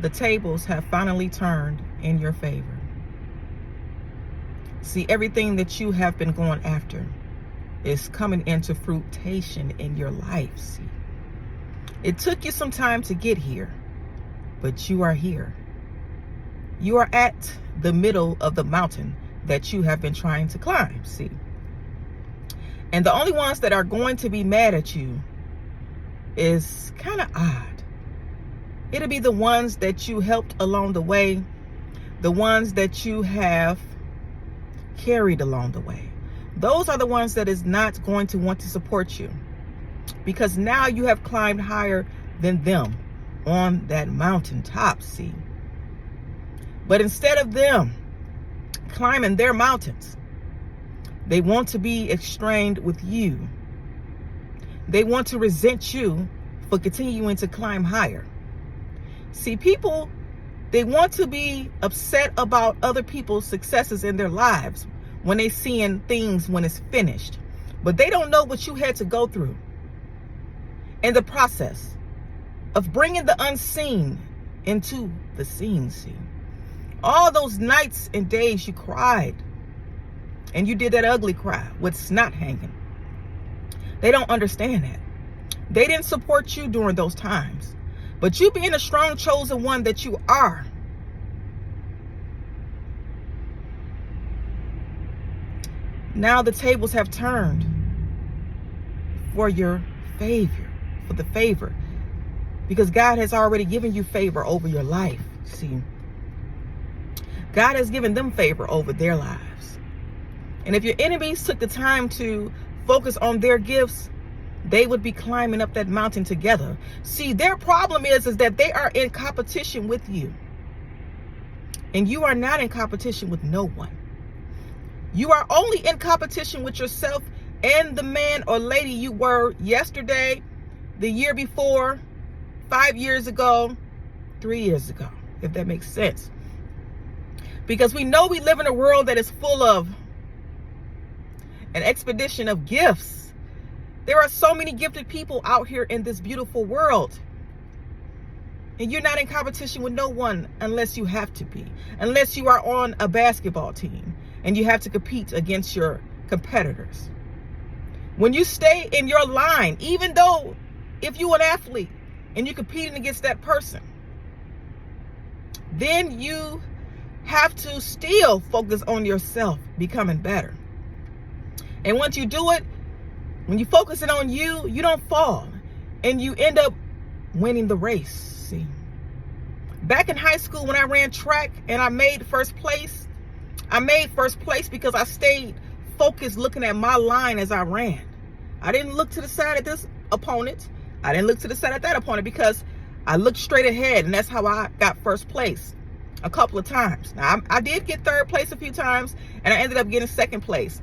the tables have finally turned in your favor. See, everything that you have been going after is coming into fruition in your life. See, it took you some time to get here, but you are here. You are at the middle of the mountain that you have been trying to climb. See, and the only ones that are going to be mad at you is kind of odd. It'll be the ones that you helped along the way, the ones that you have carried along the way. Those are the ones that is not going to want to support you, because now you have climbed higher than them on that mountaintop. See, but instead of them climbing their mountains, they want to be estranged with you. They want to resent you for continuing to climb higher. See, people, they want to be upset about other people's successes in their lives when they seeing things when it's finished. But they don't know what you had to go through in the process of bringing the unseen into the seen. See, all those nights and days you cried, and you did that ugly cry with snot hanging. They don't understand that. They didn't support you during those times. But you being a strong chosen one that you are, now the tables have turned for your favor, for the favor, because God has already given you favor over your life. See, God has given them favor over their lives. And if your enemies took the time to focus on their gifts, they would be climbing up that mountain together. See, their problem is that they are in competition with you. And you are not in competition with no one. You are only in competition with yourself and the man or lady you were yesterday, the year before, 5 years ago, 3 years ago, if that makes sense. Because we know we live in a world that is full of an expedition of gifts. There are so many gifted people out here in this beautiful world. And you're not in competition with no one unless you have to be. Unless you are on a basketball team and you have to compete against your competitors. When you stay in your line, even though if you're an athlete and you're competing against that person, then you have to still focus on yourself becoming better. And once you do it, when you focus it on you, you don't fall and you end up winning the race. See, back in high school when I ran track and I made first place because I stayed focused looking at my line as I ran. I didn't look to the side of this opponent. I didn't look to the side of that opponent because I looked straight ahead, and that's how I got first place a couple of times. Now, I did get third place a few times, and I ended up getting second place.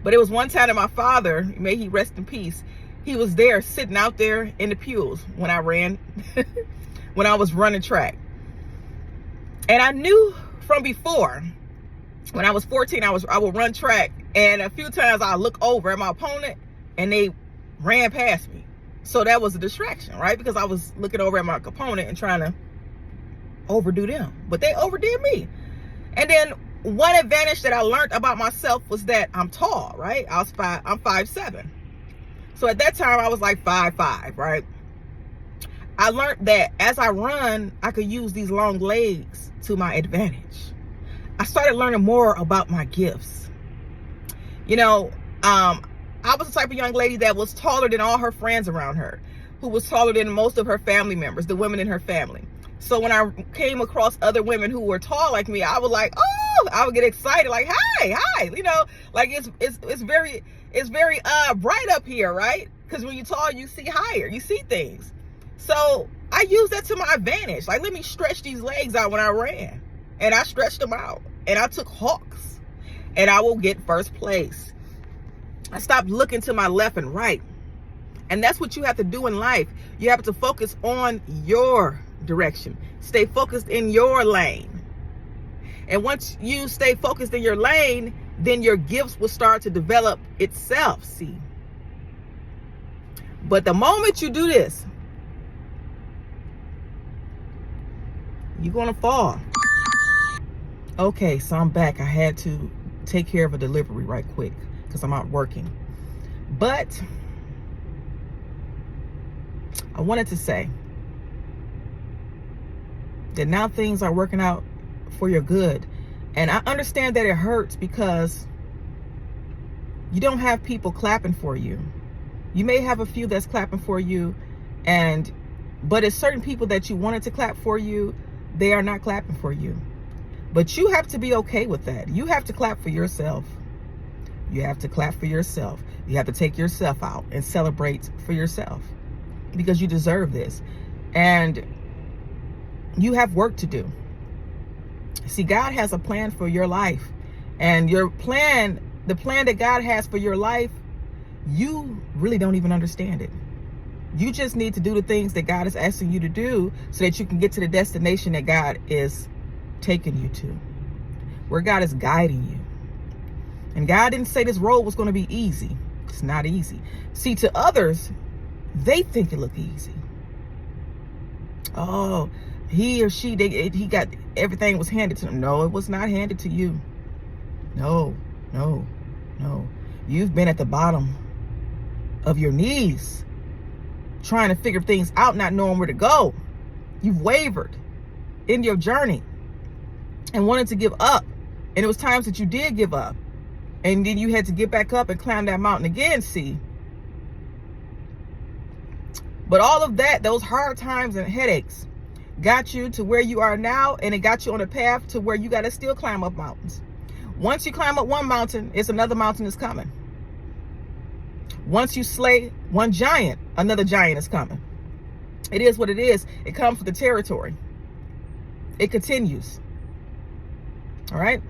But it was one time that my father, may he rest in peace, he was there sitting out there in the pews when I ran, when I was running track. And I knew from before, when I was 14, I would run track, and a few times I look over at my opponent and they ran past me. So that was a distraction, right? Because I was looking over at my opponent and trying to overdo them, but they overdid me. And then one advantage that I learned about myself was that I'm tall, right? I'm 5'7". So at that time I was like 5'5", right? I learned that as I run, I could use these long legs to my advantage. I started learning more about my gifts. You know, I was the type of young lady that was taller than all her friends around her, who was taller than most of her family members, the women in her family. So when I came across other women who were tall like me, I was like, oh, I would get excited, like, hi, you know, like it's very bright up here, right? Because when you're tall, you see higher, you see things. So I used that to my advantage. Like, let me stretch these legs out when I ran. And I stretched them out. And I took hawks. And I will get first place. I stopped looking to my left and right. And that's what you have to do in life. You have to focus on your direction. Stay focused in your lane. And once you stay focused in your lane, then your gifts will start to develop itself, see. But the moment you do this, You're going to fall. Okay, so I'm back. I had to take care of a delivery right quick because I'm out working. But I wanted to say that now things are working out for your good. And I understand that it hurts because you don't have people clapping for you. You may have a few that's clapping for you, but it's certain people that you wanted to clap for you, they are not clapping for you. But you have to be okay with that. You have to clap for yourself. You have to clap for yourself. You have to take yourself out and celebrate for yourself because you deserve this. And you have work to do. See, God has a plan for your life. And your plan, the plan that God has for your life, you really don't even understand it. You just need to do the things that God is asking you to do so that you can get to the destination that God is taking you to, where God is guiding you. And God didn't say this road was going to be easy. It's not easy. See, to others, they think it look easy. Oh, he or she, he got everything was handed to them. No, it was not handed to you. No. You've been at the bottom of your knees trying to figure things out, not knowing where to go. You've wavered in your journey and wanted to give up. And it was times that you did give up. And then you had to get back up and climb that mountain again, see. But all of that, those hard times and headaches, got you to where you are now, and it got you on a path to where you got to still climb up mountains. Once you climb up one mountain, it's another mountain is coming. Once you slay one giant, another giant is coming. It is what it is. It comes with the territory. It continues. All right.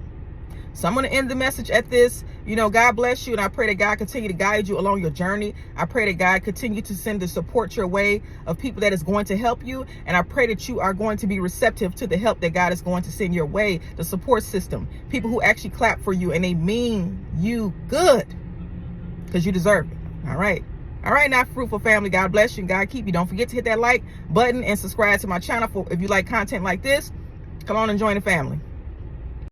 So I'm going to end the message at this. God bless you. And I pray that God continue to guide you along your journey. I pray that God continue to send the support your way of people that is going to help you. And I pray that you are going to be receptive to the help that God is going to send your way. The support system, people who actually clap for you and they mean you good because you deserve it. All right. All right, now, fruitful family, God bless you and God keep you. Don't forget to hit that like button and subscribe to my channel if you like content like this. Come on and join the family.